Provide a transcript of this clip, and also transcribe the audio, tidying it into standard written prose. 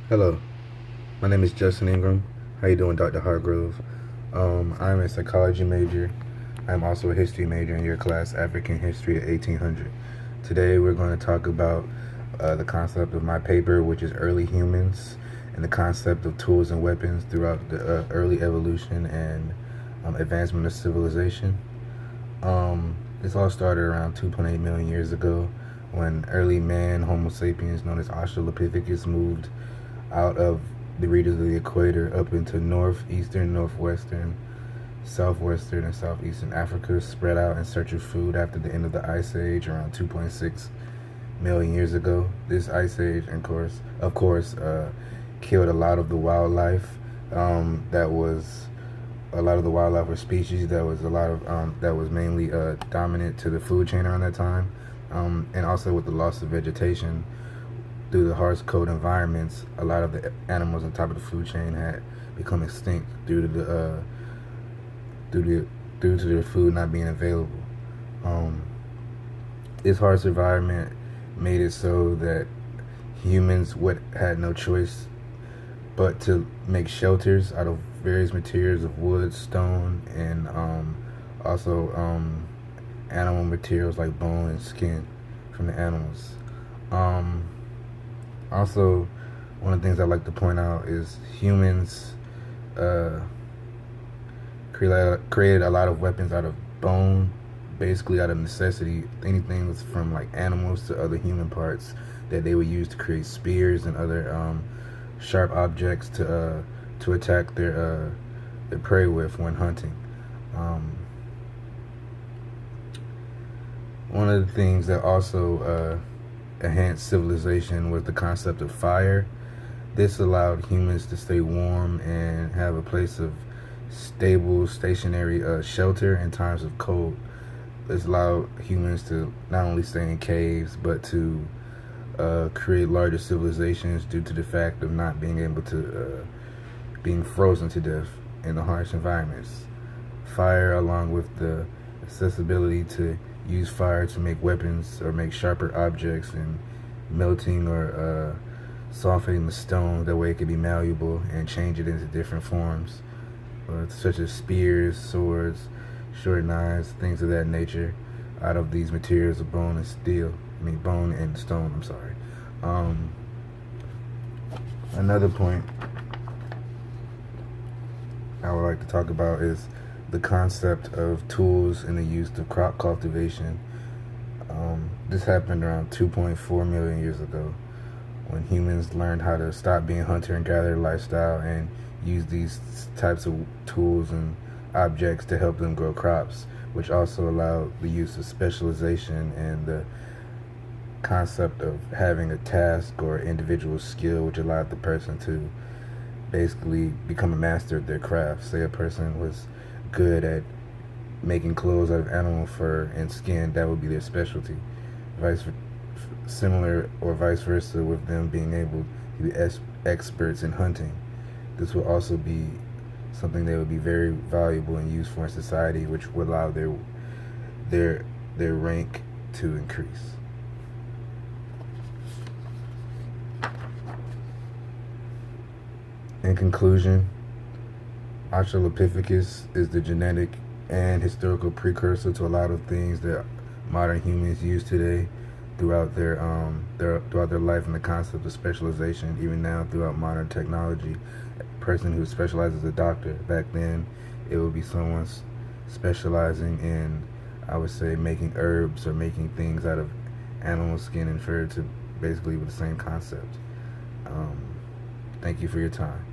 Hello, my name is Justin Ingram. How you doing, Dr. Hargrove? I'm a psychology major. I'm also a history major in your class, African History at 1800. Today we're going to talk about the concept of my paper, which is Early Humans, and the concept of tools and weapons throughout the early evolution and advancement of civilization. This all started around 2.8 million years ago when early man, Homo sapiens, known as Australopithecus, moved out of the regions of the equator up into northeastern, northwestern, southwestern, and southeastern Africa, spread out in search of food after the end of the Ice Age around 2.6 million years ago. This Ice Age, of course, killed a lot of the wildlife. That was a lot of the wildlife or species that was a lot of that was mainly dominant to the food chain around that time, and also with the loss of vegetation through the harsh cold environments, a lot of the animals on top of the food chain had become extinct due to the due to their food not being available. Um, this harsh environment made it so that humans would had no choice but to make shelters out of various materials of wood, stone, and also animal materials like bone and skin from the animals. Um, Also, one of the things I like to point out is humans uh, created a lot of weapons out of bone, basically out of necessity. Anything that's from like animals to other human parts that they would use to create spears and other sharp objects to attack their prey with when hunting. Um, One of the things that also enhanced civilization was the concept of fire. This allowed humans to stay warm and have a place of stable, stationary shelter in times of cold. This allowed humans to not only stay in caves, but to create larger civilizations due to the fact of not being able to being frozen to death in the harsh environments. Fire, along with the accessibility to use fire to make weapons or make sharper objects, and melting or softening the stone, that way it could be malleable and change it into different forms, such as spears, swords, short knives, things of that nature, out of these materials of bone and steel. Bone and stone. I'm sorry. Um, Another point I would like to talk about is the concept of tools and the use of crop cultivation. This happened around 2.4 million years ago when humans learned how to stop being hunter and gatherer lifestyle and use these types of tools and objects to help them grow crops, which also allowed the use of specialization and the concept of having a task or individual skill, which allowed the person to basically become a master of their craft. Say a person was good at making clothes out of animal fur and skin, that would be their specialty. Similar or vice versa with them being able to be experts in hunting. This will also be something that would be very valuable and useful in society, which would allow their rank to increase. In conclusion, Australopithecus is the genetic and historical precursor to a lot of things that modern humans use today throughout their life, and the concept of specialization even now throughout modern technology. A person who specializes as a doctor, back then it would be someone specializing in, I would say, making herbs or making things out of animal skin and fur, to basically with the same concept. Thank you for your time.